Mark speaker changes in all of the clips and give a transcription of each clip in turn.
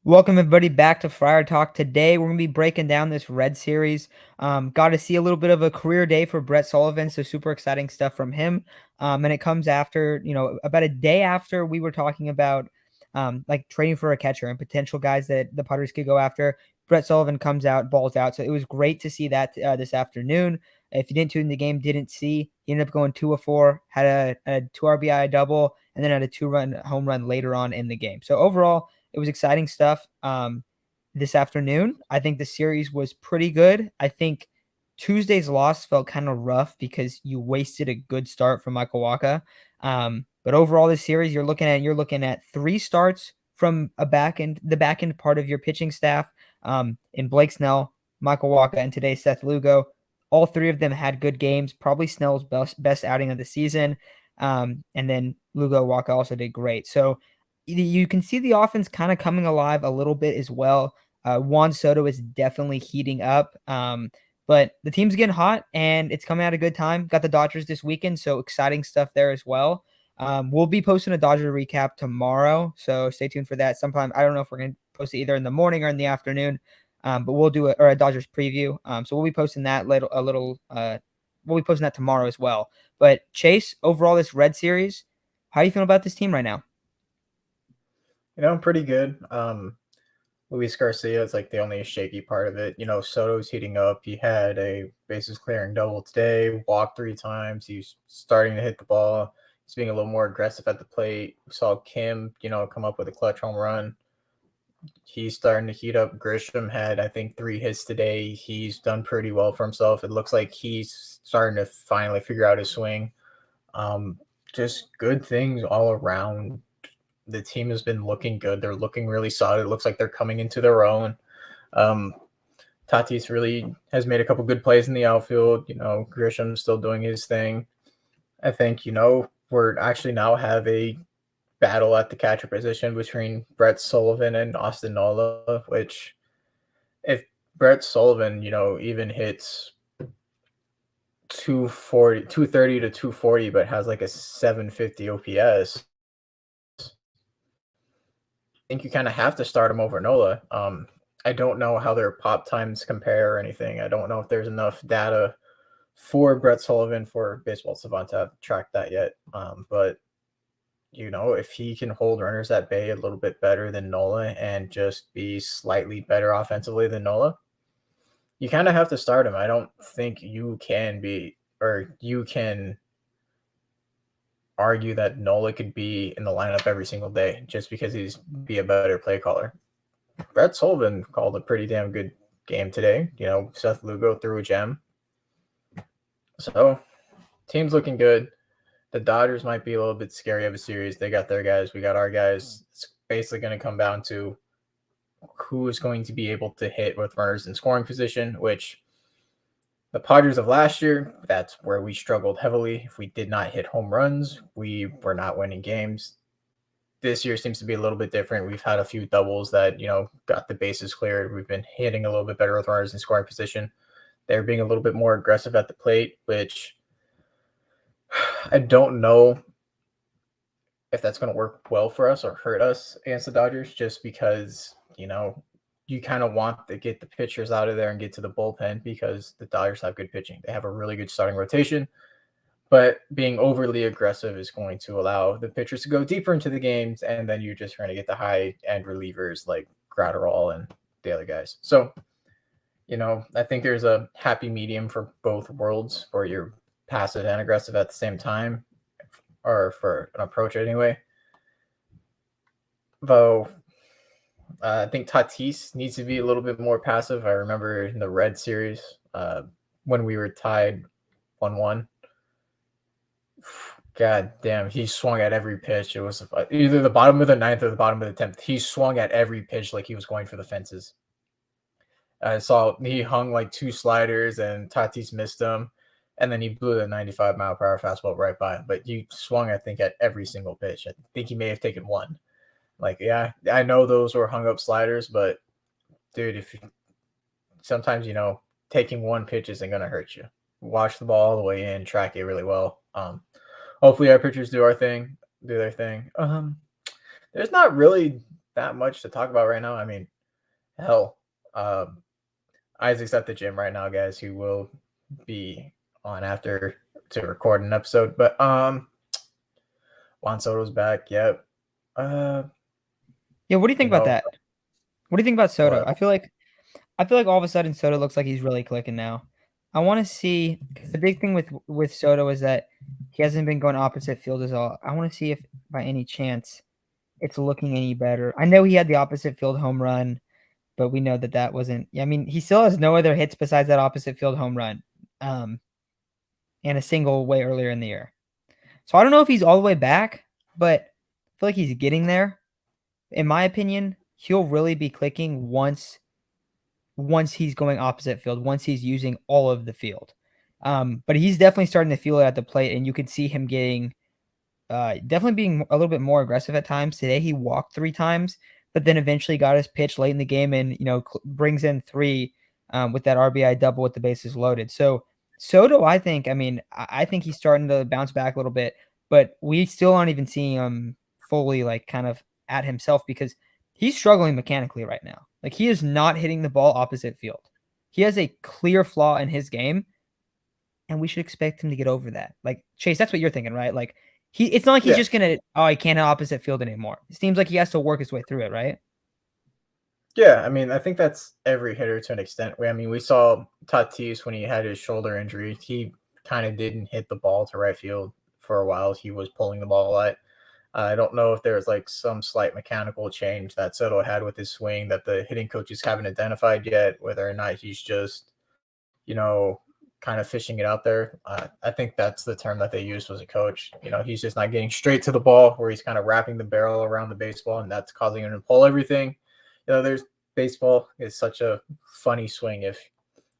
Speaker 1: Welcome everybody back to Friar Talk. Today we're gonna be breaking down this Red series. Got to see a little bit of a career day for Brett Sullivan, so super exciting stuff from him. And it comes after, about a day after we were talking about like trading for a catcher and potential guys that the Padres could go after. Brett Sullivan comes out, balls out. So it was great to see that this afternoon. If you didn't tune in the game, didn't see, he ended up going 2 of 4, had a 2 RBI double, and then had a 2-run home run later on in the game. So overall, it was exciting stuff. This afternoon, I think the series was pretty good. I think Tuesday's loss felt kind of rough because you wasted a good start from Michael Wacha. But overall, this series you're looking at 3 starts from the back end part of your pitching staff. In Blake Snell, Michael Wacha, and today Seth Lugo. All 3 of them had good games. Probably Snell's best outing of the season. And then Lugo Wacha also did great. So you can see the offense kind of coming alive a little bit as well. Juan Soto is definitely heating up. But the team's getting hot and it's coming at a good time. Got the Dodgers this weekend, so exciting stuff there as well. We'll be posting a Dodger recap tomorrow, so stay tuned for that. Sometime I don't know if we're gonna post it either in the morning or in the afternoon, but we'll do it or a Dodgers preview. So we'll be posting that we'll be posting that tomorrow as well. But Chase, overall, this Red series, how are you feeling about this team right now?
Speaker 2: Pretty good. Luis Garcia is like the only shaky part of it. Soto's heating up. He had a bases clearing double today, walked 3 times. He's starting to hit the ball. He's being a little more aggressive at the plate. We saw Kim, come up with a clutch home run. He's starting to heat up. Grisham had, I think, 3 hits today. He's done pretty well for himself. It looks like he's starting to finally figure out his swing. Just good things all around. The team has been looking good. They're looking really solid. It looks like they're coming into their own. Tatis really has made a couple good plays in the outfield. Grisham's still doing his thing. I think, we're actually now have a battle at the catcher position between Brett Sullivan and Austin Nola, which if Brett Sullivan, even hits 230 to 240, but has like a 750 OPS, think you kind of have to start him over Nola. I don't know how their pop times compare or anything. I don't know if there's enough data for Brett Sullivan for Baseball Savant to have tracked that yet. But if he can hold runners at bay a little bit better than Nola and just be slightly better offensively than Nola, you kind of have to start him. I don't think you can argue that Nola could be in the lineup every single day just because he's be a better play caller. Brett Sullivan called a pretty damn good game today. Seth Lugo threw a gem. So team's looking good. The Dodgers might be a little bit scary of a series. They got their guys. We got our guys. It's basically going to come down to who is going to be able to hit with runners in scoring position, which the Padres of last year, that's where we struggled heavily. If we did not hit home runs, we were not winning games. This year seems to be a little bit different. We've had a few doubles that, got the bases cleared. We've been hitting a little bit better with runners in scoring position. They're being a little bit more aggressive at the plate, which I don't know if that's going to work well for us or hurt us against the Dodgers, just because, you kind of want to get the pitchers out of there and get to the bullpen because the Dodgers have good pitching. They have a really good starting rotation, but being overly aggressive is going to allow the pitchers to go deeper into the games, and then you're just going to get the high-end relievers like Gratterall and the other guys. So, I think there's a happy medium for both worlds where you're passive and aggressive at the same time, or for an approach anyway. Though I think Tatis needs to be a little bit more passive. I remember in the Red series when we were tied 1-1. God damn, he swung at every pitch. It was either the bottom of the 9th or the bottom of the 10th. He swung at every pitch like he was going for the fences. I saw he hung like 2 sliders and Tatis missed them. And then he blew the 95-mile-per-hour fastball right by him. But he swung, I think, at every single pitch. I think he may have taken one. Like, yeah, I know those were hung up sliders, but dude, sometimes, taking one pitch isn't going to hurt you. Watch the ball all the way in, track it really well. Hopefully our pitchers do their thing. There's not really that much to talk about right now. I mean, hell, um, Isaac's at the gym right now, guys. He will be on after to record an episode. But Juan Soto's back. Yep. Uh,
Speaker 1: Yeah, what do you think
Speaker 2: you
Speaker 1: about
Speaker 2: know
Speaker 1: that? What do you think about Soto?
Speaker 2: what?
Speaker 1: I feel like all of a sudden Soto looks like he's really clicking now. I want to see, 'cause the big thing with Soto is that he hasn't been going opposite field as all. I want to see if by any chance it's looking any better. I know he had the opposite field home run, but we know that that wasn't. I mean, he still has no other hits besides that opposite field home run, um, and a single way earlier in the year. So I don't know if he's all the way back, but I feel like he's getting there. In my opinion, he'll really be clicking once he's going opposite field, once he's using all of the field. But he's definitely starting to feel it at the plate, and you could see him getting definitely being a little bit more aggressive at times. Today he walked 3 times, but then eventually got his pitch late in the game and, brings in 3 with that RBI double with the bases loaded. So Soto, I mean, I think he's starting to bounce back a little bit, but we still aren't even seeing him fully like kind of at himself because he's struggling mechanically right now. Like he is not hitting the ball opposite field. He has a clear flaw in his game, and we should expect him to get over that. Like Chase, that's what you're thinking, right? Like it's not like he's
Speaker 2: Yeah,
Speaker 1: just gonna he can't hit opposite field anymore. It seems like he has to work his way through it, right?
Speaker 2: yeah. I mean, I think that's every hitter to an extent. I mean, we saw Tatis when he had his shoulder injury. He kind of didn't hit the ball to right field for a while. He was pulling the ball a lot. I don't know if there's like some slight mechanical change that Soto had with his swing that the hitting coaches haven't identified yet, whether or not he's just, you know, kind of fishing it out there. I think that's the term that they used as a coach. He's just not getting straight to the ball where he's kind of wrapping the barrel around the baseball, and that's causing him to pull everything. There's baseball is such a funny swing. If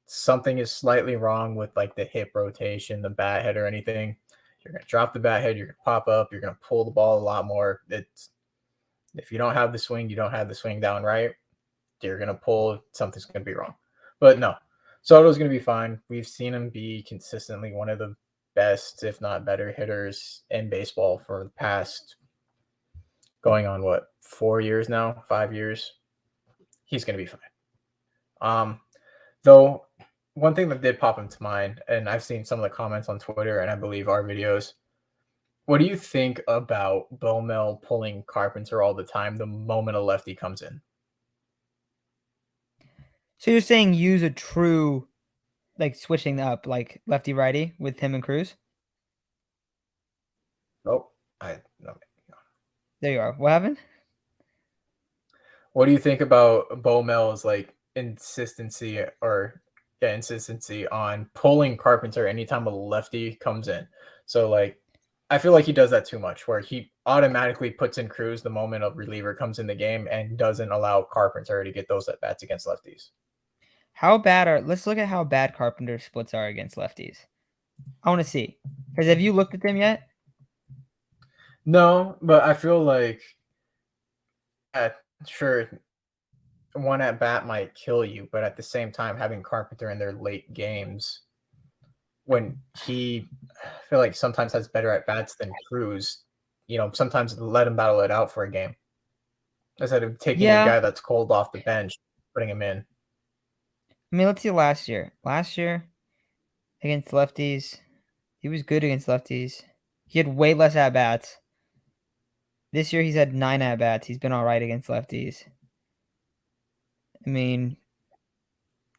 Speaker 2: something is slightly wrong with like the hip rotation, the bat head, or anything, you're going to drop the bat head, you're going to pop up, you're going to pull the ball a lot more. If you don't have the swing, you don't have the swing down right, you're going to pull, something's going to be wrong. But no, Soto's going to be fine. We've seen him be consistently one of the best, if not better, hitters in baseball for the past going on 4 years now, 5 years. He's going to be fine. Though one thing that did pop into mind, and I've seen some of the comments on Twitter, and I believe our videos. What do you think about Bowmel pulling Carpenter all the time the moment a lefty comes in?
Speaker 1: So you're saying use a true like switching up like lefty righty with him and Cruz?
Speaker 2: Oh, no.
Speaker 1: There you are. What happened?
Speaker 2: What do you think about Bowmel's like insistency on pulling Carpenter anytime a lefty comes in? So like I feel like he does that too much where he automatically puts in Cruz the moment a reliever comes in the game and doesn't allow Carpenter to get those at bats against lefties.
Speaker 1: Let's look at how bad Carpenter's splits are against lefties. I want to see. Because have you looked at them yet?
Speaker 2: No, but I feel like sure, one at bat might kill you, but at the same time, having Carpenter in their late games when I feel like sometimes has better at bats than Cruz, sometimes let him battle it out for a game instead of taking a
Speaker 1: Yeah.
Speaker 2: guy that's cold off the bench, putting him in.
Speaker 1: I mean, let's see last year. Last year against lefties, he was good against lefties. He had way less at bats. This year he's had 9 at bats. He's been all right against lefties. I mean,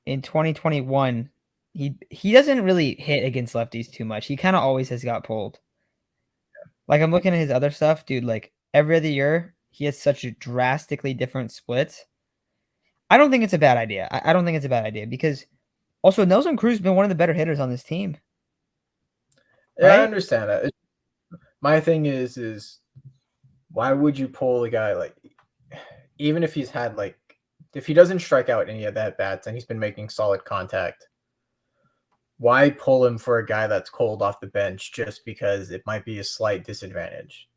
Speaker 1: in 2021, he doesn't really hit against lefties too much. He kind of always has got pulled. Like I'm looking at his other stuff, dude. Like every other year, he has such drastically different splits. I don't think it's a bad idea. I don't think it's a bad idea because also Nelson Cruz has been one of the better hitters on this team,
Speaker 2: Yeah, I
Speaker 1: right?
Speaker 2: understand that. My thing is why would you pull a guy like even if he's had like if he doesn't strike out any of that bats and he's been making solid contact, why pull him for a guy that's cold off the bench just because it might be a slight disadvantage?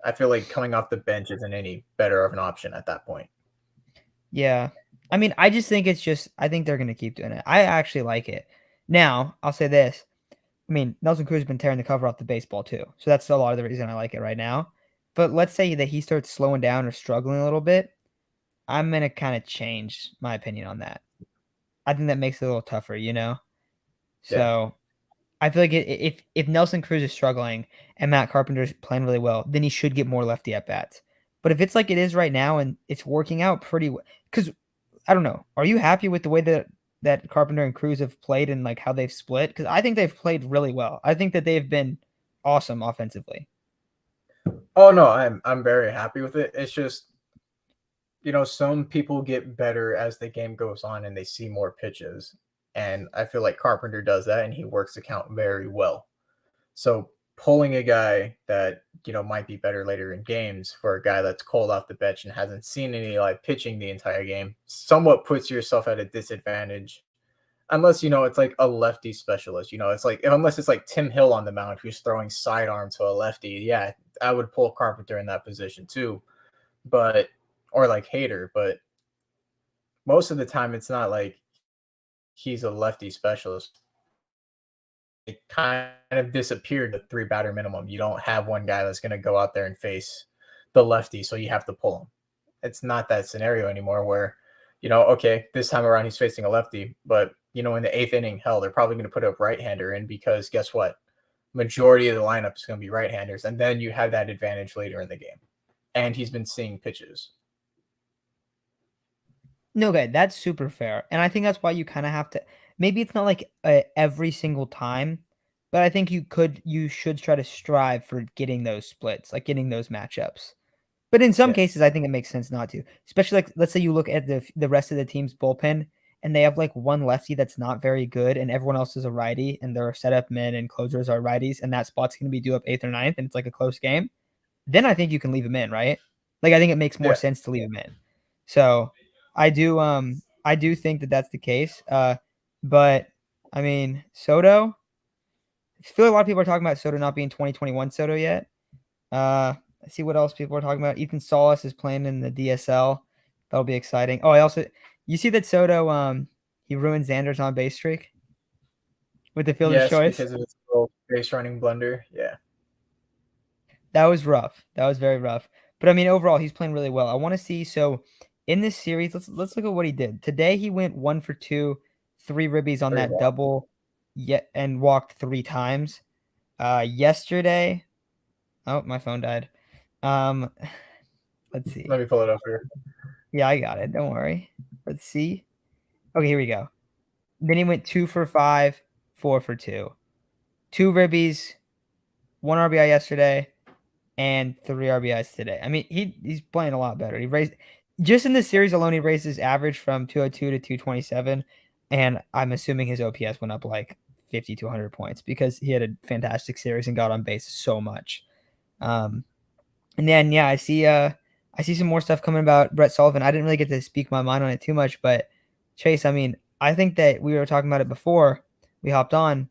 Speaker 2: I feel like coming off the bench isn't any better of an option at that point.
Speaker 1: Yeah. I mean, I just think I think they're gonna keep doing it. I actually like it. Now, I'll say this. I mean, Nelson Cruz has been tearing the cover off the baseball too. So that's a lot of the reason I like it right now. But let's say that he starts slowing down or struggling a little bit. I'm gonna kind of change my opinion on that. I think that makes it a little tougher, you know.
Speaker 2: Yeah.
Speaker 1: So I feel like if Nelson Cruz is struggling and Matt Carpenter's playing really well, then he should get more lefty at bats. But if it's like it is right now and it's working out pretty well, because I don't know, are you happy with the way that Carpenter and Cruz have played and like how they've split? Because I think they've played really well. I think that they've been awesome offensively.
Speaker 2: Oh no, I'm very happy with it. It's just, some people get better as the game goes on and they see more pitches. And I feel like Carpenter does that and he works the count very well. So pulling a guy that, might be better later in games for a guy that's cold off the bench and hasn't seen any like pitching the entire game somewhat puts yourself at a disadvantage. Unless, it's like a lefty specialist, it's like, unless it's like Tim Hill on the mound who's throwing sidearm to a lefty. Yeah, I would pull Carpenter in that position too. But, or like Hader, but most of the time it's not like he's a lefty specialist. It kind of disappeared the three batter minimum. You don't have one guy that's going to go out there and face the lefty, so you have to pull him. It's not that scenario anymore where, okay, this time around he's facing a lefty, but, in the eighth inning, hell, they're probably going to put a right-hander in because guess what? Majority of the lineup is going to be right-handers, and then you have that advantage later in the game. And he's been seeing pitches.
Speaker 1: No, okay, that's super fair, and I think that's why you kind of have to. Maybe it's not like every single time, but I think you should try to strive for getting those splits, like getting those matchups. But in some
Speaker 2: Yeah.
Speaker 1: cases, I think it makes sense not to. Especially like let's say you look at the rest of the team's bullpen and they have like one lefty that's not very good and everyone else is a righty and their setup men and closers are righties and that spot's going to be due up 8th or ninth and it's like a close game. Then I think you can leave him in, right? Like I think it makes more
Speaker 2: Yeah.
Speaker 1: sense to leave him in. So I do think that that's the case. But I mean, Soto, I feel like a lot of people are talking about Soto not being 2021 Soto yet. I see what else people are talking about. Ethan Salas is playing in the DSL. That'll be exciting. Oh, I also you see that Soto he ruined Xander's on base streak with the fielder's
Speaker 2: Yes,
Speaker 1: choice.
Speaker 2: because of his little base running blunder. Yeah.
Speaker 1: That was rough. That was very rough. But I mean, overall, he's playing really well. I want to see. So in this series, let's look at what he did today. He went 1 for 2, 3 ribbies on
Speaker 2: Three
Speaker 1: that
Speaker 2: walks.
Speaker 1: double, yet and walked 3 times. Yesterday, oh my phone died. Um, let's see.
Speaker 2: Let me pull it up here.
Speaker 1: Yeah, I got it. Don't worry. Let's see. Okay, here we go. Then he went 2 for 5, 4 for 2. 2 ribbies, 1 RBI yesterday, and 3 RBIs today. I mean, he's playing a lot better. He raised just in this series alone, he raised his average from 202 to 227, and I'm assuming his OPS went up like 50 to 100 points because he had a fantastic series and got on base so much. And then yeah, I see some more stuff coming about Brett Sullivan. I didn't really get to speak my mind on it too much, but Chase, I mean, I think that we were talking about it before we hopped on.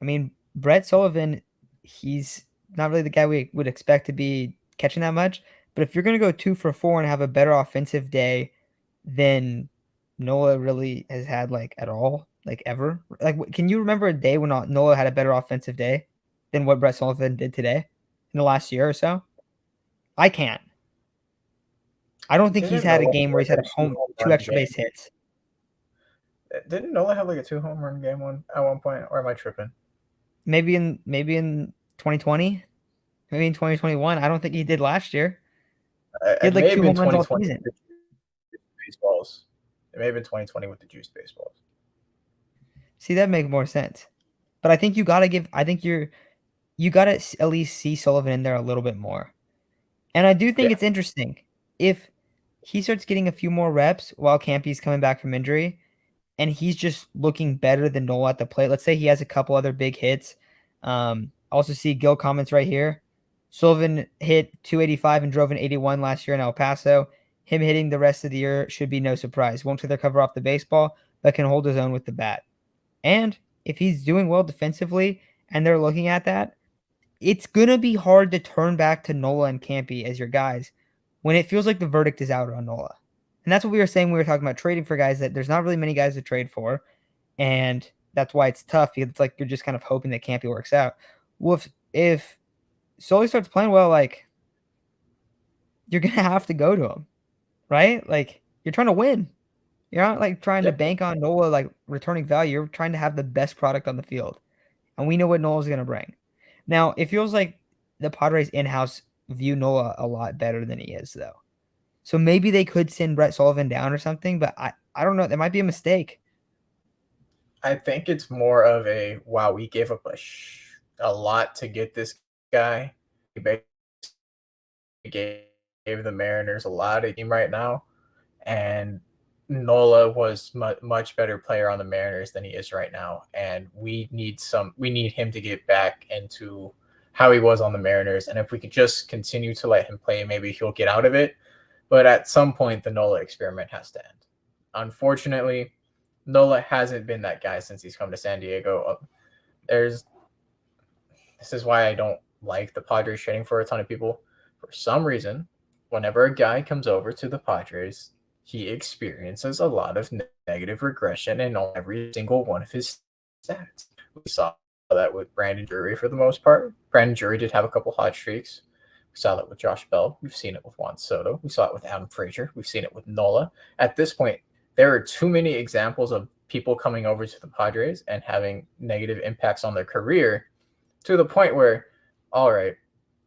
Speaker 1: I mean, Brett Sullivan, he's not really the guy we would expect to be catching that much. But if you're gonna go 2 for 4 and have a better offensive day than Nola really has had like at all, like ever, like can you remember a day when Nola had a better offensive day than what Brett Sullivan did today in the last year or so? I can't. I don't think he's
Speaker 2: Didn't
Speaker 1: had a
Speaker 2: Nola
Speaker 1: game
Speaker 2: have
Speaker 1: where he's
Speaker 2: like
Speaker 1: had
Speaker 2: a
Speaker 1: a
Speaker 2: two
Speaker 1: home
Speaker 2: home
Speaker 1: 2
Speaker 2: run
Speaker 1: extra
Speaker 2: game?
Speaker 1: base hits.
Speaker 2: Didn't Nola have like a 2 home run game one at one point, or am I tripping?
Speaker 1: Maybe in 2020, maybe in 2021. I don't think he did last year. He had
Speaker 2: It
Speaker 1: like
Speaker 2: may have
Speaker 1: two
Speaker 2: been
Speaker 1: home runs all
Speaker 2: 2020
Speaker 1: season.
Speaker 2: with the juiced baseballs. It may have been 2020 with the juiced baseballs.
Speaker 1: See, that make more sense. But I think you gotta at least see Sullivan in there a little bit more. And I do think
Speaker 2: Yeah.
Speaker 1: it's interesting if he starts getting a few more reps while Campy's coming back from injury, and he's just looking better than Nola at the plate. Let's say he has a couple other big hits. Also see Gil comments right here. Sullivan hit 285 and drove an 81 last year in El Paso. Him hitting the rest of the year should be no surprise. Won't feather cover off the baseball, but can hold his own with the bat. And if he's doing well defensively and they're looking at that, it's gonna be hard to turn back to Nola and Campy as your guys when it feels like the verdict is out on Nola. And that's what we were saying. We were talking about trading for guys that there's not really many guys to trade for, and that's why it's tough because it's like you're just kind of hoping that Campy works out. Well, if Sully starts playing well, like you're gonna have to go to him. right? Like you're trying to win. You're not like trying to
Speaker 2: Yep.
Speaker 1: bank on Nola like returning value. You're trying to have the best product on the field, and we know what Nola's going to bring. Now it feels like the Padres in-house view Nola a lot better than he is, though. So maybe they could send Brett Sullivan down or something, but I don't know. That might be a mistake.
Speaker 2: I think it's more of a wow. We gave up a lot to get this guy. We gave the Mariners a lot of team right now, and Nola was much better player on the Mariners than he is right now, and we need him to get back into how he was on the Mariners, and if we could just continue to let him play, maybe he'll get out of it. But at some point, the Nola experiment has to end. Unfortunately, Nola hasn't been that guy since he's come to San Diego. There's This is why I don't like the Padres trading for a ton of people. For some reason, whenever a guy comes over to the Padres, he experiences a lot of negative regression in every single one of his stats. We saw that with Brandon Drury for the most part. Brandon Drury did have a couple hot streaks. We saw that with Josh Bell. We've seen it with Juan Soto. We saw it with Adam Frazier. We've seen it with Nola. At this point, there are too many examples of people coming over to the Padres and having negative impacts on their career to the point where, all right,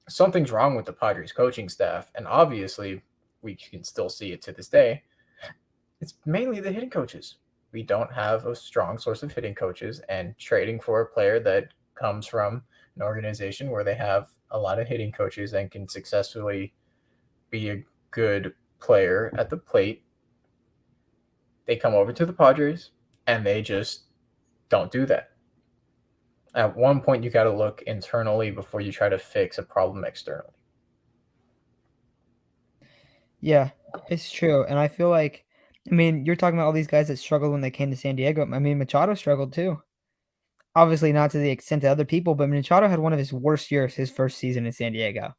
Speaker 2: something's wrong with the Padres coaching staff. And obviously, we can still see it to this day. It's mainly the hitting coaches. We don't have a strong source of hitting coaches, and trading for a player that comes from an organization where they have a lot of hitting coaches and can successfully be a good player at the plate. They come over to the Padres and they just don't do that. At one point, you got to look internally before you try to fix a problem externally.
Speaker 1: Yeah, it's true. And I feel like, I mean, you're talking about all these guys that struggled when they came to San Diego. I mean, Machado struggled too. Obviously, not to the extent to other people, but Machado had one of his worst years his first season in San Diego.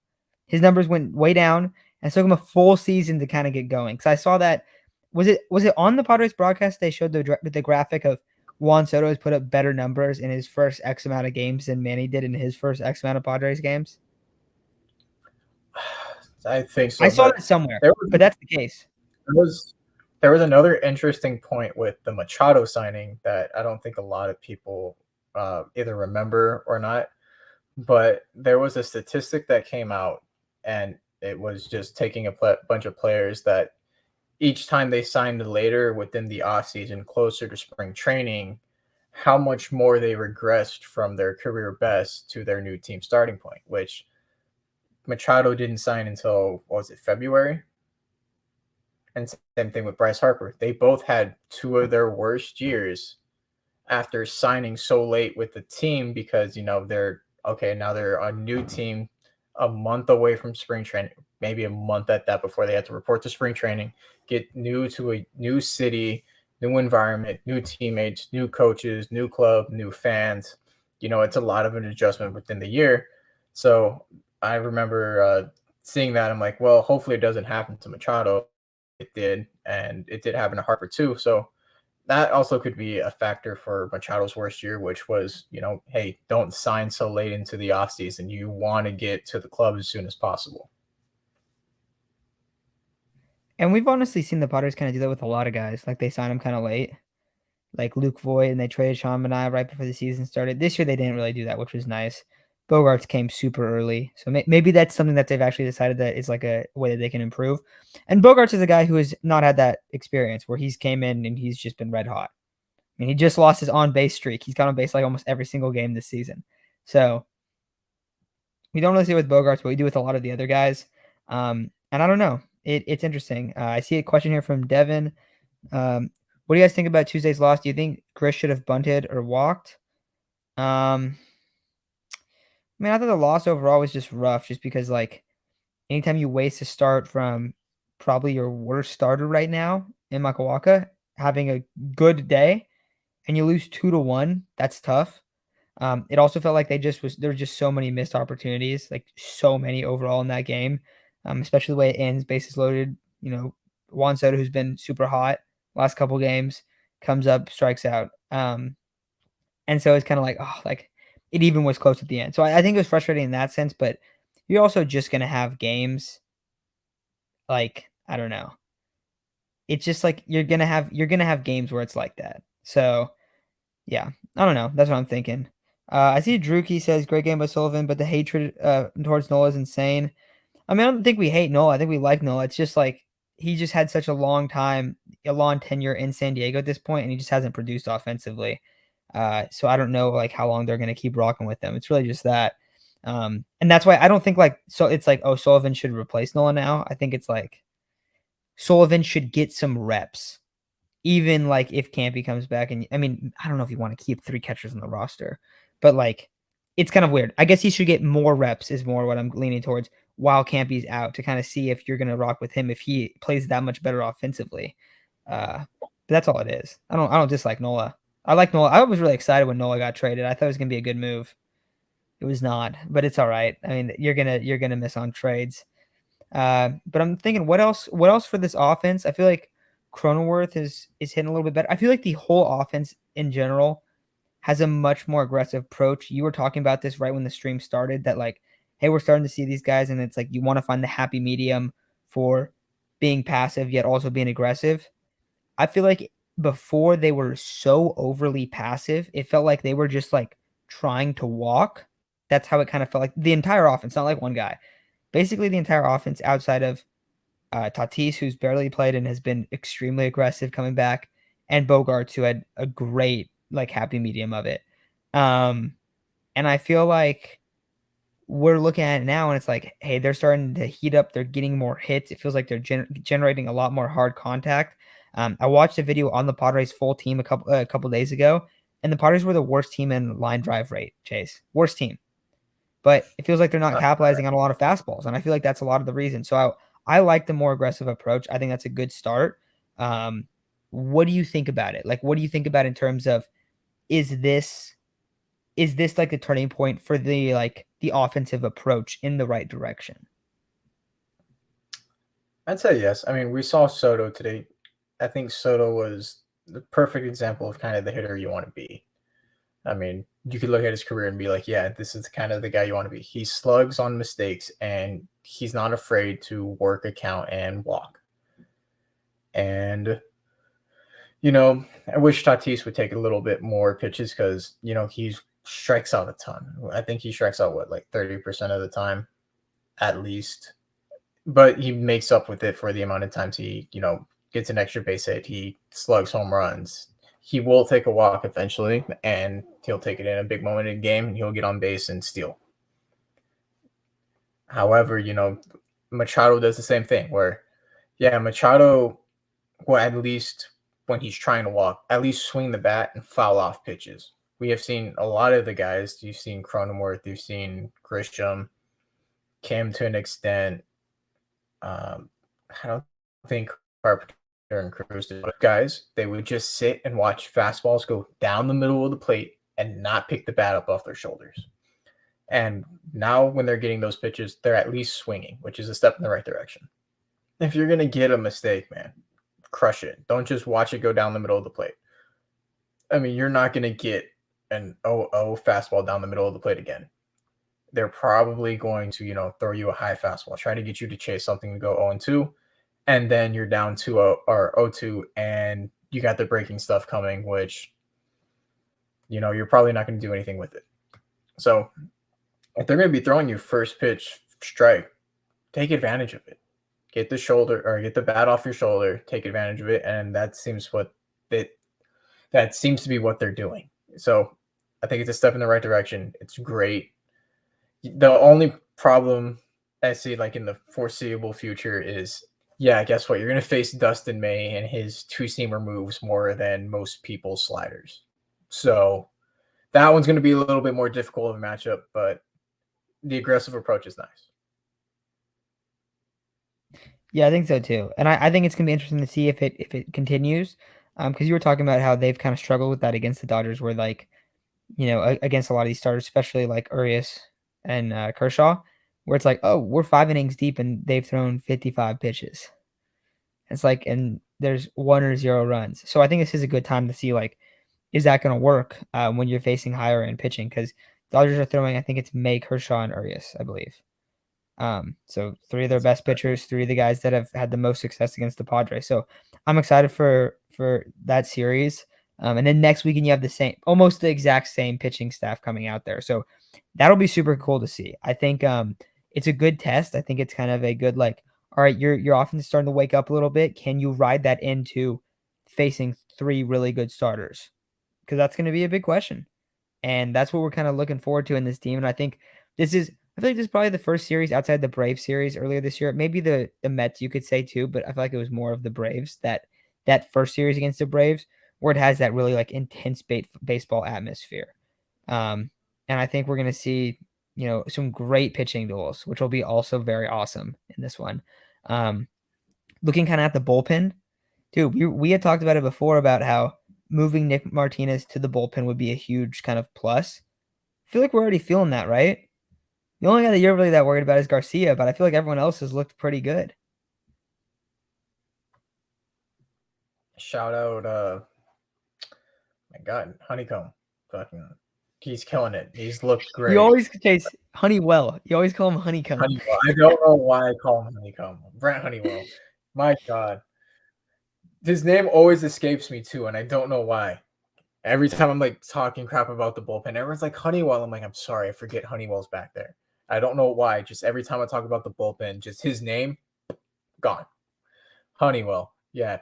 Speaker 1: His numbers went way down, and it took him a full season to kind of get going. Because I saw that was it on the Padres broadcast they showed the graphic of Juan Soto has put up better numbers in his first X amount of games than Manny did in his first X amount of Padres games.
Speaker 2: I think
Speaker 1: I
Speaker 2: so,
Speaker 1: saw
Speaker 2: but
Speaker 1: that somewhere,
Speaker 2: there was
Speaker 1: but that's the case.
Speaker 2: there was there was another interesting point with the Machado signing that I don't think a lot of people either remember or not. But there was a statistic that came out, and it was just taking a bunch of players that each time they signed later within the offseason, closer to spring training, how much more they regressed from their career best to their new team starting point, which Machado didn't sign until, what was it, February? And same thing with Bryce Harper. They both had two of their worst years after signing so late with the team because, they're okay, now they're a new team a month away from spring training, maybe a month at that before they have to report to spring training, get new to a new city, new environment, new teammates, new coaches, new club, new fans. It's a lot of an adjustment within the year. So I remember seeing that. I'm like, well, hopefully it doesn't happen to Machado. It did, and it did happen to Harper too. So that also could be a factor for Machado's worst year, which was, hey, don't sign so late into the offseason. You want to get to the club as soon as possible.
Speaker 1: And we've honestly seen the Padres kind of do that with a lot of guys. Like they sign them kind of late, like Luke Voigt, and they traded Sean Manaea right before the season started. This year they didn't really do that, which was nice. Bogarts came super early, so maybe that's something that they've actually decided that is like a way that they can improve. And Bogarts is a guy who has not had that experience where he's came in and he's just been red hot. I mean, he just lost his on base streak. He's got on base like almost every single game this season. So we don't really see it with Bogarts, but we do with a lot of the other guys. And I don't know. It's interesting. I see a question here from Devin. What do you guys think about Tuesday's loss? Do you think Chris should have bunted or walked? I mean, I thought the loss overall was just rough, just because like anytime you waste a start from probably your worst starter right now in Makawaka having a good day and you lose 2-1, that's tough. It also felt like there were just so many missed opportunities, like so many overall in that game. Especially the way it ends, bases loaded. Juan Soto, who's been super hot last couple games, comes up, strikes out. And so it's kind of like, oh, like it even was close at the end. So I think it was frustrating in that sense, but you're also just gonna have games like, I don't know. it's just like you're gonna have games where it's like that. So yeah, I don't know. That's what I'm thinking. I see Drewkey says great game by Sullivan, but the hatred towards Nola is insane. I mean, I don't think we hate Nola. I think we like Nola. It's just like he just had such a long time, a long tenure in San Diego at this point, and he just hasn't produced offensively. So I don't know like how long they're gonna keep rocking with him. It's really just that. And that's why I don't think like so it's like, oh, Sullivan should replace Nola now. I think it's like Sullivan should get some reps. Even like if Campy comes back, and I mean, I don't know if you want to keep 3 catchers on the roster, but like it's kind of weird. I guess he should get more reps is more what I'm leaning towards while Campy's out to kind of see if you're gonna rock with him if he plays that much better offensively. But that's all it is. I don't dislike Nola. I like Nola. I was really excited when Nola got traded. I thought it was gonna be a good move. It was not, but it's all right. I mean, you're gonna miss on trades. But I'm thinking, what else for this offense? I feel like Cronenworth is hitting a little bit better. I feel like the whole offense in general has a much more aggressive approach. You were talking about this right when the stream started that like, hey, we're starting to see these guys, and it's like you want to find the happy medium for being passive yet also being aggressive. I feel like before they were so overly passive, it felt like they were just like trying to walk. That's how it kind of felt like the entire offense, not like one guy. Basically, the entire offense outside of Tatis, who's barely played and has been extremely aggressive coming back, and Bogarts, who had a great like happy medium of it. And I feel like we're looking at it now, and it's like, hey, they're starting to heat up. They're getting more hits. It feels like they're generating a lot more hard contact. I watched a video on the Padres full team a couple days ago, and the Padres were the worst team in line drive rate. Chase, worst team, but it feels like they're not capitalizing on a lot of fastballs, and I feel like that's a lot of the reason. So I like the more aggressive approach. I think that's a good start. What do you think about it? Like, what do you think about in terms of is this like a turning point for the offensive approach in the right direction?
Speaker 2: I'd say yes. I mean, we saw Soto today. I think Soto was the perfect example of kind of the hitter you want to be. I mean, you could look at his career and be like, yeah, this is kind of the guy you want to be. He slugs on mistakes and he's not afraid to work a count and walk. And, I wish Tatis would take a little bit more pitches because, he strikes out a ton. I think he strikes out, like 30% of the time at least. But he makes up with it for the amount of times he, gets an extra base hit. He slugs home runs. He will take a walk eventually, and he'll take it in a big moment in the game, and he'll get on base and steal. However, Machado does the same thing where, yeah, Machado will at least when he's trying to walk, at least swing the bat and foul off pitches. We have seen a lot of the guys. You've seen Cronenworth, you've seen Grisham, Kim to an extent. I don't think Carpenter and Cruz did. Guys, they would just sit and watch fastballs go down the middle of the plate and not pick the bat up off their shoulders. And now when they're getting those pitches, they're at least swinging, which is a step in the right direction. If you're going to get a mistake, man, crush it. Don't just watch it go down the middle of the plate. I mean, you're not going to get an 0-0 fastball down the middle of the plate again. They're probably going to, throw you a high fastball, try to get you to chase something to go 0-2, and then you're down 2-0 or 0-2, and you got the breaking stuff coming, which, you're probably not going to do anything with it. So if they're going to be throwing you first pitch strike, take advantage of it. Get the shoulder or get the bat off your shoulder, take advantage of it, and that seems to be what they're doing. So I think it's a step in the right direction. It's great. The only problem I see like in the foreseeable future is, yeah, guess what? You're going to face Dustin May and his two-seamer moves more than most people's sliders. So that one's going to be a little bit more difficult of a matchup, but the aggressive approach is nice.
Speaker 1: Yeah, I think so too. And I think it's gonna be interesting to see if it continues. Because you were talking about how they've kind of struggled with that against the Dodgers, where like, against a lot of these starters, especially like Urias and Kershaw, where it's like, oh, we're 5 innings deep and they've thrown 55 pitches. It's like, and there's 1 or 0 runs. So I think this is a good time to see like, is that going to work when you're facing higher end pitching? Because Dodgers are throwing, I think it's May, Kershaw, and Urias, I believe. So 3 of their best pitchers, 3 of the guys that have had the most success against the Padres. So I'm excited for that series. And then next weekend you have almost the exact same pitching staff coming out there. So that'll be super cool to see. I think it's a good test. I think it's kind of a good like, all right, your offense is starting to wake up a little bit. Can you ride that into facing 3 really good starters? Because that's going to be a big question. And that's what we're kind of looking forward to in this team. And I feel like this is probably the first series outside the Braves series earlier this year. Maybe the Mets you could say too, but I feel like it was more of the Braves that first series against the Braves where it has that really like intense baseball atmosphere. And I think we're gonna see some great pitching duels, which will be also very awesome in this one. Um, Looking kind of at the bullpen, dude, we had talked about it before about how moving Nick Martinez to the bullpen would be a huge kind of plus. I feel like we're already feeling that, right? The only guy that you're really that worried about is Garcia, but I feel like everyone else has looked pretty good.
Speaker 2: Shout out, my God, Honeycomb. Fucking, he's killing it. He's looked
Speaker 1: You
Speaker 2: great.
Speaker 1: always chase Honeywell. You always call him Honeycomb.
Speaker 2: Honeywell. I don't know why I call him Honeycomb. Brent Honeywell. My God. His name always escapes me too, and I don't know why. Every time I'm like talking crap about the bullpen, everyone's like Honeywell. I'm like, I'm sorry, I forget Honeywell's back there. I don't know why. Just every time I talk about the bullpen, just his name gone. Honeywell. Yeah.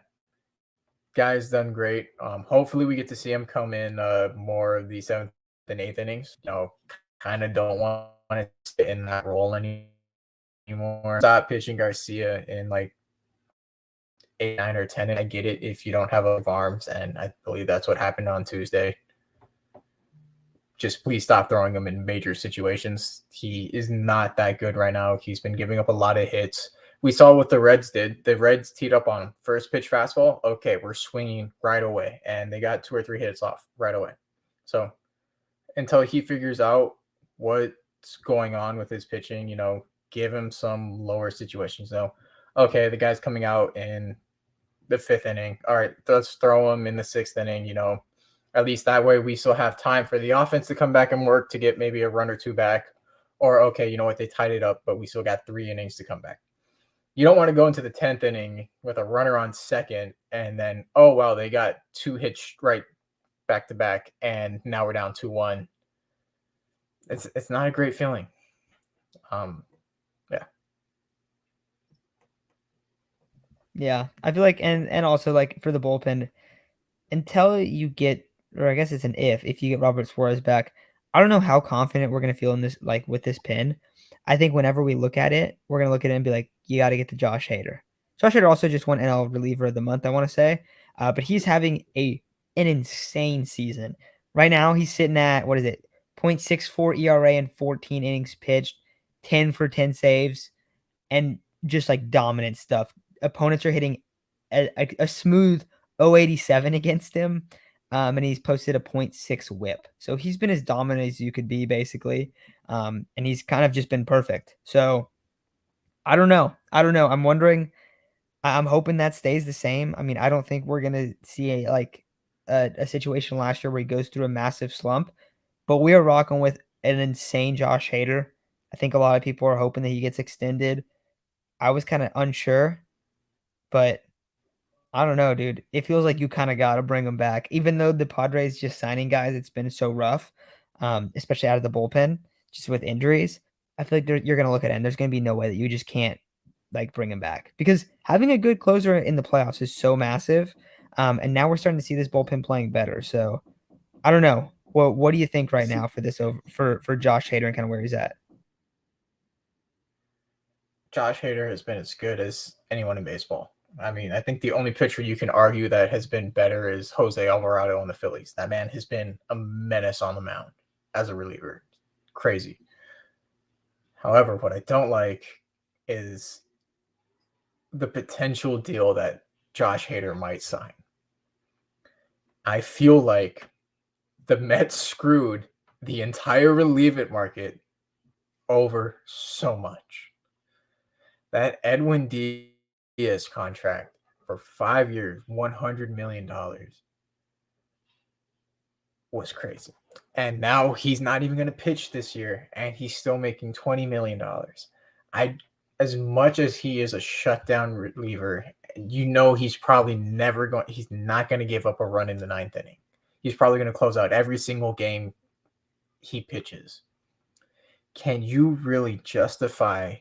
Speaker 2: Guy's done great. Hopefully we get to see him come in more of the 7th and 8th innings. Kind of don't want to sit in that role anymore. Stop pitching Garcia in like 8, 9, or 10. And I get it if you don't have arms, and I believe that's what happened on Tuesday. Just please stop throwing him in major situations. He is not that good right now. He's been giving up a lot of hits. We saw what the Reds did. The Reds teed up on him. First pitch fastball. Okay, we're swinging right away. And they got 2 or 3 hits off right away. So until he figures out what's going on with his pitching, give him some lower situations. Okay, the guy's coming out in the 5th inning. All right, let's throw him in the 6th inning, At least that way we still have time for the offense to come back and work to get maybe a run or 2 back. Or, okay, you know what, they tied it up, but we still got 3 innings to come back. You don't want to go into the 10th inning with a runner on second and then, oh, wow, they got 2 hits right back to back, and now we're down 2-1. It's not a great feeling. Yeah.
Speaker 1: Yeah, I feel like, and also like for the bullpen, until you get, or I guess it's an if you get Robert Suarez back, I don't know how confident we're gonna feel in this, like with this pin. I think whenever we look at it, we're gonna look at it and be like, you got to get to Josh Hader. Josh Hader also just won NL Reliever of the Month, I want to say, but he's having an insane season right now. He's sitting at what is it, 0.64 ERA in 14 innings pitched, 10 for 10 saves, and just like dominant stuff. Opponents are hitting a smooth 087 against him. And he's posted a 0.6 whip. So he's been as dominant as you could be, basically. And he's kind of just been perfect. So I don't know. I'm wondering. I'm hoping that stays the same. I mean, I don't think we're gonna see a situation last year where he goes through a massive slump, but we are rocking with an insane Josh Hader. I think a lot of people are hoping that he gets extended. I was kind of unsure, but I don't know, dude. It feels like you kind of got to bring him back, even though the Padres just signing guys. It's been so rough, especially out of the bullpen, just with injuries. I feel like you're gonna look at it, and there's gonna be no way that you just can't like bring him back because having a good closer in the playoffs is so massive. And now we're starting to see this bullpen playing better. So I don't know. Well, what do you think right now for this for Josh Hader and kind of where he's at?
Speaker 2: Josh Hader has been as good as anyone in baseball. I mean, I think the only pitcher you can argue that has been better is Jose Alvarado on the Phillies. That man has been a menace on the mound as a reliever. Crazy. However, what I don't like is the potential deal that Josh Hader might sign. I feel like the Mets screwed the entire relief it market over so much. That Edwin Diaz contract for 5 years, $100 million was crazy. And now he's not even going to pitch this year, and he's still making $20 million. As much as he is a shutdown reliever you know he's probably never going. He's not going to give up a run in the ninth inning. He's probably going to close out every single game he pitches. Can you really justify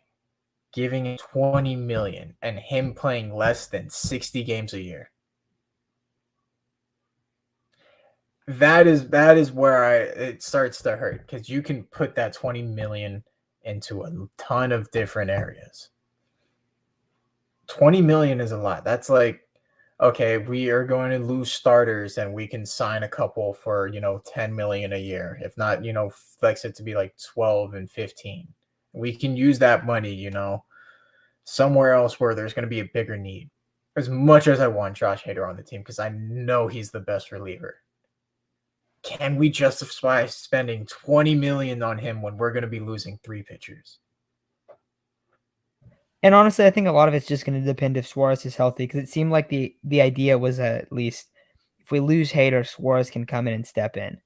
Speaker 2: giving him 20 million and him playing less than 60 games a year? That is where it starts to hurt, because you can put that 20 million into a ton of different areas. 20 million is a lot. That's like, okay, we are going to lose starters and we can sign a couple for, 10 million a year. If not, flex it to be like 12 and 15. We can use that money, somewhere else where there's going to be a bigger need. As much as I want Josh Hader on the team, because I know he's the best reliever, can we justify spending 20 million on him when we're going to be losing 3 pitchers?
Speaker 1: And honestly, I think a lot of it's just going to depend if Suarez is healthy, because it seemed like the idea was at least if we lose Hader, Suarez can come in and step in.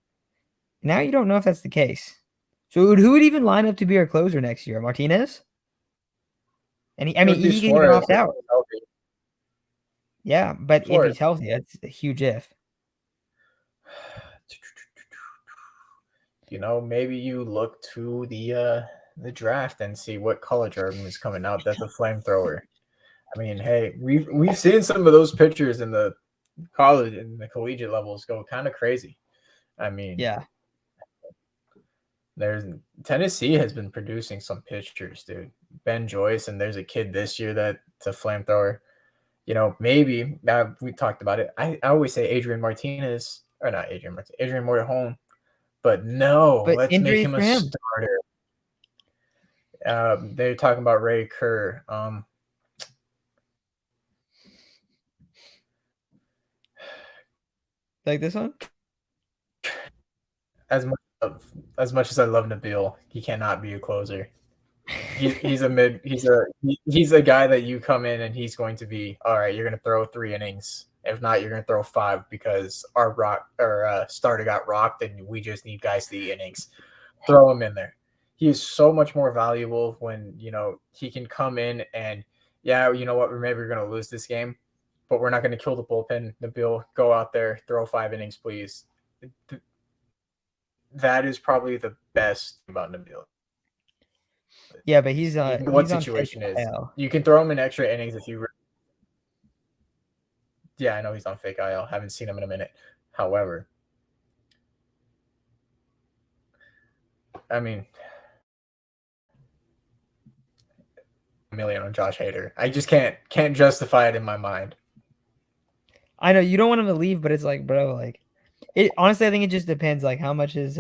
Speaker 1: Now you don't know if that's the case. So who would even line up to be our closer next year? Martinez? And he can even opt out. Yeah, but if he's healthy, that's a huge if.
Speaker 2: Maybe you look to the draft and see what college album is coming out. That's a flamethrower. I mean, hey, we've seen some of those pitchers in the college and the collegiate levels go kind of crazy. I mean,
Speaker 1: yeah,
Speaker 2: Tennessee has been producing some pitchers, dude. Ben Joyce, and there's a kid this year that's a flamethrower. Maybe we talked about it. I always say Adrian Martinez, or not Adrian Martinez, Adrian Morejon. But no,
Speaker 1: but
Speaker 2: let's make him a starter. They're talking about Ray Kerr.
Speaker 1: Like this one?
Speaker 2: As much as I love Nabil, he cannot be a closer. He's a guy that you come in and he's going to be, all right, you're going to throw 3 innings. If not, you're going to throw 5 because our starter got rocked and we just need guys to eat innings. Throw him in there. He is so much more valuable when, he can come in and, yeah, you know what, maybe we're going to lose this game, but we're not going to kill the bullpen. Nabil, go out there, throw 5 innings, please. That is probably the best about Nabil.
Speaker 1: Yeah, but he's
Speaker 2: what situation is you can throw him in extra innings if you. Yeah, I know he's on fake IL. Haven't seen him in a minute. However, I mean, $1 million on Josh Hader. I just can't justify it in my mind.
Speaker 1: I know you don't want him to leave, but it's like, bro, like, it. Honestly, I think it just depends. Like, how much is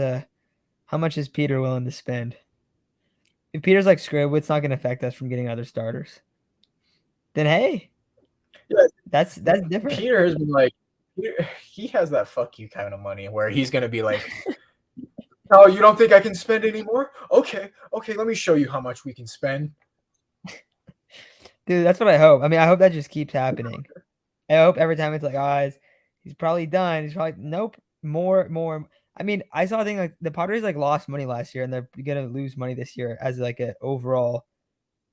Speaker 1: Peter willing to spend? If Peter's like, screw it, it's not going to affect us from getting other starters. Then hey,
Speaker 2: yeah,
Speaker 1: that's different.
Speaker 2: Peter has been like, he has that fuck you kind of money where he's going to be like, oh, you don't think I can spend anymore? Okay, let me show you how much we can spend.
Speaker 1: Dude, that's what I hope. I mean, I hope that just keeps happening. I hope every time it's like, he's probably done. He's probably, nope, more. I mean, I saw a thing like the Padres like lost money last year and they're gonna lose money this year as like an overall,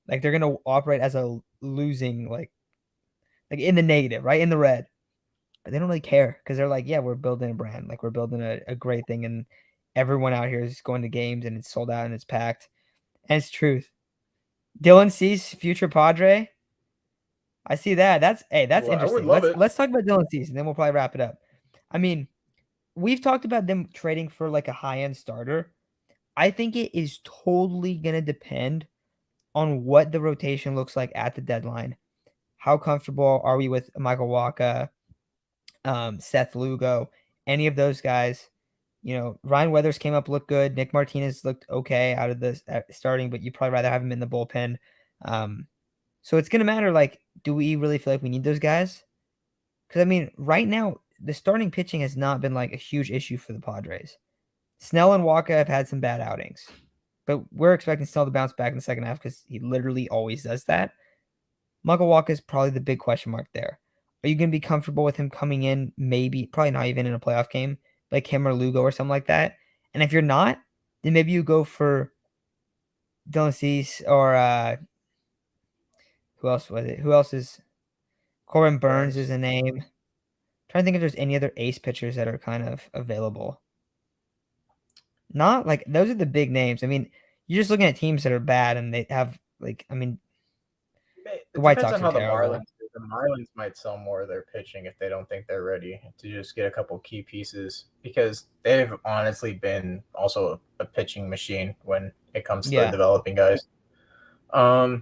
Speaker 1: like they're gonna operate as a losing like in the negative, right, in the red. But they don't really care because they're like, yeah, we're building a brand, like we're building a great thing, and everyone out here is going to games and it's sold out and it's packed, and it's truth. Dylan Cease, future Padre. I see that. That's interesting. Let's talk about Dylan Cease and then we'll probably wrap it up. I mean, we've talked about them trading for like a high-end starter. I think it is totally going to depend on what the rotation looks like at the deadline. How comfortable are we with Michael Wacha, Seth Lugo, any of those guys? Ryan Weathers came up, looked good. Nick Martinez looked okay out of the starting, but you'd probably rather have him in the bullpen. So it's going to matter, like, do we really feel like we need those guys? Because, I mean, right now, the starting pitching has not been, like, a huge issue for the Padres. Snell and Wacha have had some bad outings. But we're expecting Snell to bounce back in the second half because he literally always does that. Michael Wacha is probably the big question mark there. Are you going to be comfortable with him coming in, maybe, probably not even in a playoff game, like him or Lugo or something like that? And if you're not, then maybe you go for Dylan Cease or who else was it? Who else is Corbin Burns is
Speaker 2: Burns.
Speaker 1: a name. Trying to think if there's any other ace pitchers that are kind of available. Not like those are the big names. I mean, you're just looking at teams that are bad and they have like I mean, the
Speaker 2: It
Speaker 1: White
Speaker 2: depends
Speaker 1: Sox
Speaker 2: on
Speaker 1: are
Speaker 2: how the
Speaker 1: terrible.
Speaker 2: Marlins do. The Marlins might sell more of their pitching if they don't think they're ready to just get a couple key pieces because they've honestly been also a pitching machine when it comes to
Speaker 1: Yeah.
Speaker 2: developing guys. The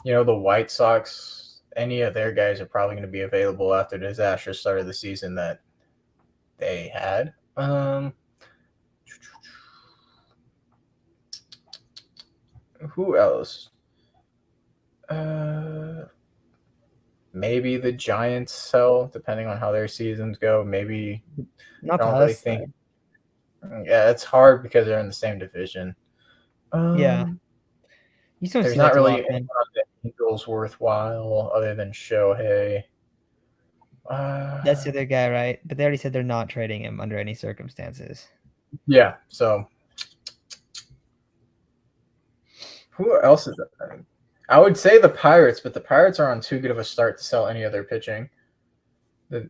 Speaker 2: White Sox, any of their guys are probably going to be available after the disastrous start of the season that they had. Who else? Maybe the Giants sell, depending on how their seasons go. Maybe I
Speaker 1: Not to
Speaker 2: don't really
Speaker 1: us.
Speaker 2: think. Yeah, it's hard because they're in the same division.
Speaker 1: Yeah.
Speaker 2: Um,
Speaker 1: You just don't
Speaker 2: there's
Speaker 1: see
Speaker 2: not
Speaker 1: that too
Speaker 2: really anyone
Speaker 1: often.
Speaker 2: on the Angels worthwhile other than Shohei.
Speaker 1: That's the
Speaker 2: Uh,
Speaker 1: other guy, right? But they already said they're not trading him under any circumstances.
Speaker 2: yeah. So who else is that? I would say the Pirates, but the Pirates are on too good of a start to sell any other pitching. The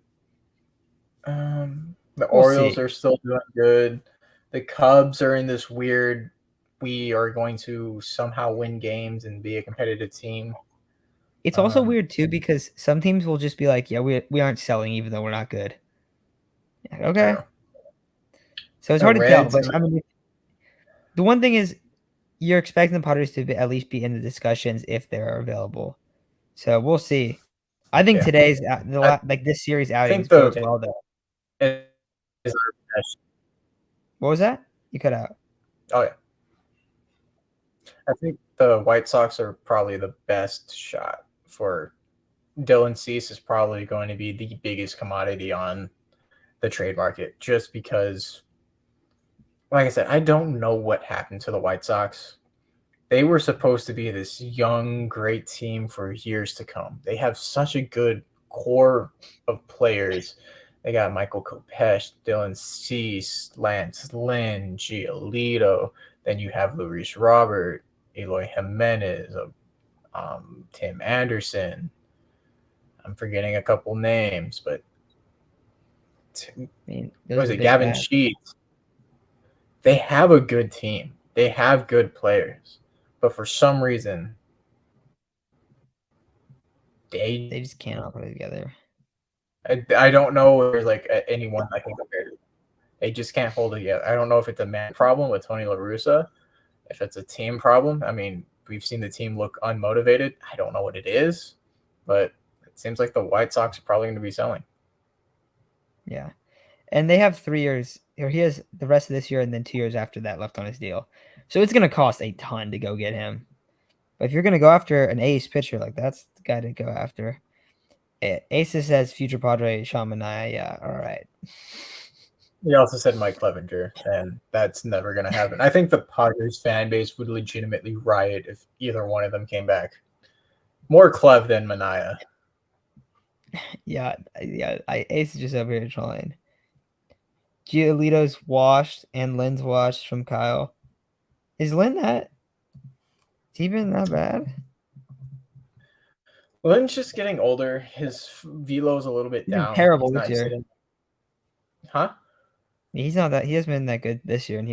Speaker 2: the
Speaker 1: We'll
Speaker 2: Orioles
Speaker 1: see.
Speaker 2: are still doing good. The Cubs are in this weird. We are going to somehow win games and be a competitive team.
Speaker 1: It's also
Speaker 2: Um,
Speaker 1: weird too because some teams will just be like, "Yeah, we aren't selling even though we're not good." Like, okay,
Speaker 2: True.
Speaker 1: so it's
Speaker 2: The
Speaker 1: hard to tell.
Speaker 2: Reds
Speaker 1: But
Speaker 2: and
Speaker 1: I mean, the one thing is, you're expecting the Padres to at least be in the discussions if they're available. So we'll see. I think
Speaker 2: yeah,
Speaker 1: today's
Speaker 2: I
Speaker 1: like this series
Speaker 2: think
Speaker 1: outings
Speaker 2: the
Speaker 1: bodes well though.
Speaker 2: is our best.
Speaker 1: What was that? You cut out.
Speaker 2: Oh yeah, I think the White Sox are probably the best shot for Dylan Cease is probably going to be the biggest commodity on the trade market just because, like I said, I don't know what happened to the White Sox. They were supposed to be this young, great team for years to come. They have such a good core of players. They got Michael Kopech, Dylan Cease, Lance Lynn, Giolito. Then you have Luis Robert, Eloy Jimenez, Tim Anderson. I'm forgetting a couple names, but
Speaker 1: I mean, those
Speaker 2: what
Speaker 1: are
Speaker 2: is
Speaker 1: the
Speaker 2: it?
Speaker 1: big
Speaker 2: Gavin
Speaker 1: bats.
Speaker 2: Sheets. They have a good team. They have good players, but for some reason, they
Speaker 1: They just cannot put it together.
Speaker 2: I don't know if there's like anyone I can compare to. They just can't hold it together. I don't know if it's a man problem with Tony La Russa, if it's a team problem. I mean, we've seen the team look unmotivated. I don't know what it is, but it seems like the White Sox are probably going to be selling.
Speaker 1: Yeah. And they have 3 years, or he has the rest of this year and then 2 years after that left on his deal. So it's going to cost a ton to go get him. But if you're going to go after an ace pitcher, like that's the guy to go after. Aces says future Padre Sean Manaea. Yeah, all right.
Speaker 2: He also said Mike Clevenger, and that's never going to happen. I think the Padres fan base would legitimately riot if either one of them came back. More Clev than Mania.
Speaker 1: Yeah, Ace is just over here trolling. Giolito's washed and Lynn's washed from Kyle. Is Lynn that? Is he been that bad?
Speaker 2: Lynn's just getting older. His velo is a little bit
Speaker 1: He's been
Speaker 2: down.
Speaker 1: terrible
Speaker 2: He's
Speaker 1: this
Speaker 2: not
Speaker 1: year.
Speaker 2: hitting. Huh?
Speaker 1: He's not that. He hasn't been that good this year, and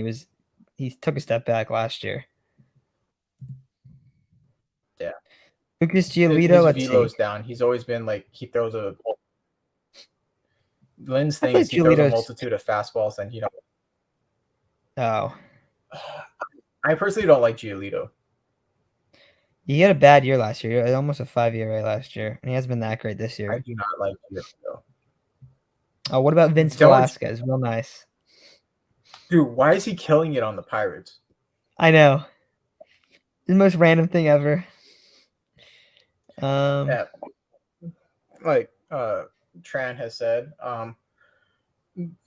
Speaker 1: he took a step back last year.
Speaker 2: Yeah.
Speaker 1: Lucas
Speaker 2: His,
Speaker 1: Giolito,
Speaker 2: his
Speaker 1: let's see.
Speaker 2: velo's down. He's always been like he throws a. Lynn's
Speaker 1: I
Speaker 2: thing
Speaker 1: feel
Speaker 2: is
Speaker 1: like
Speaker 2: he throws a
Speaker 1: Giolito's.
Speaker 2: multitude of fastballs, and
Speaker 1: Oh,
Speaker 2: I personally don't like Giolito.
Speaker 1: he had a bad year last year. He had almost a 5 ERA last year, and he hasn't been that great this
Speaker 2: I
Speaker 1: year.
Speaker 2: do not like Giolito.
Speaker 1: Oh, what about Vince
Speaker 2: Don't
Speaker 1: Velasquez? Real nice.
Speaker 2: dude. Why is he killing it on the Pirates?
Speaker 1: I know. The most random thing ever. Um,
Speaker 2: Yeah, like Tran has said,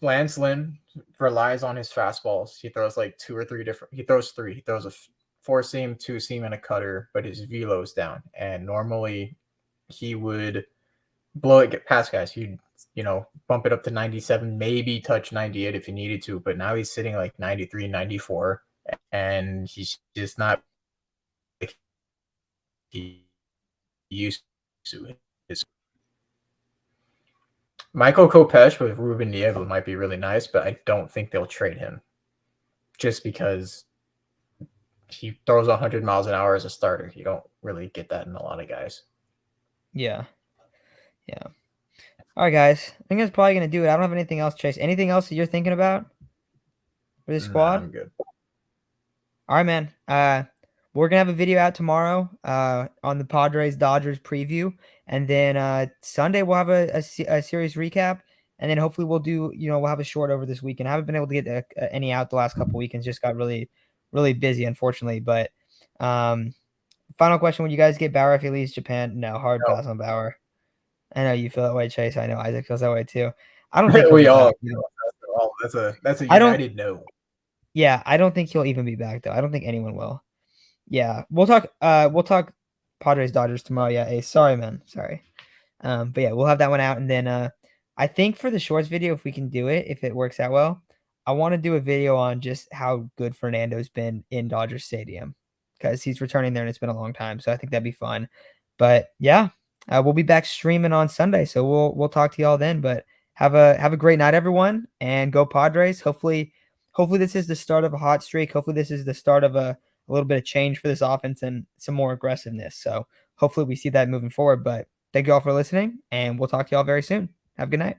Speaker 2: Lance Lynn relies on his fastballs. He throws like two or three different. He throws three. He throws a four seam, two seam, and a cutter, but his velo's down. And normally, he would blow it, get past guys. He'd bump it up to 97, maybe touch 98 if he needed to. But now he's sitting like 93, 94, and he's just not like he used to. His Michael Kopech with Ruben Niebla might be really nice, but I don't think they'll trade him just because he throws 100 miles an hour as a starter. You don't really get that in a lot of guys.
Speaker 1: Yeah. Yeah. All right, guys. I think that's probably gonna do it. I don't have anything else, Chase. Anything else that you're thinking about for this
Speaker 2: Nah,
Speaker 1: squad?
Speaker 2: I'm good.
Speaker 1: All right, man. We're gonna have a video out tomorrow on the Padres Dodgers preview, and then Sunday we'll have a series recap, and then hopefully we'll have a short over this weekend. I haven't been able to get any out the last couple weekends, just got really busy, unfortunately. But final question: would you guys get Bauer if he leaves Japan? No, hard
Speaker 2: No.
Speaker 1: pass on Bauer. I know you feel that way, Chase. I know Isaac feels that way too. I don't think he'll
Speaker 2: We
Speaker 1: be
Speaker 2: all
Speaker 1: back.
Speaker 2: that's a
Speaker 1: I don't.
Speaker 2: united no.
Speaker 1: Yeah, I don't think he'll even be back though. I don't think anyone will. Yeah, we'll talk Padres Dodgers tomorrow. Yeah, hey, sorry, man. Sorry. But yeah, we'll have that one out, and then I think for the shorts video, if we can do it, if it works out well, I want to do a video on just how good Fernando's been in Dodger Stadium because he's returning there and it's been a long time. So I think that'd be fun. But yeah, we'll be back streaming on Sunday, so we'll talk to y'all then. But have a great night, everyone, and go Padres. Hopefully this is the start of a hot streak. Hopefully this is the start of a little bit of change for this offense and some more aggressiveness. So hopefully we see that moving forward. But thank you all for listening, and we'll talk to y'all very soon. Have a good night.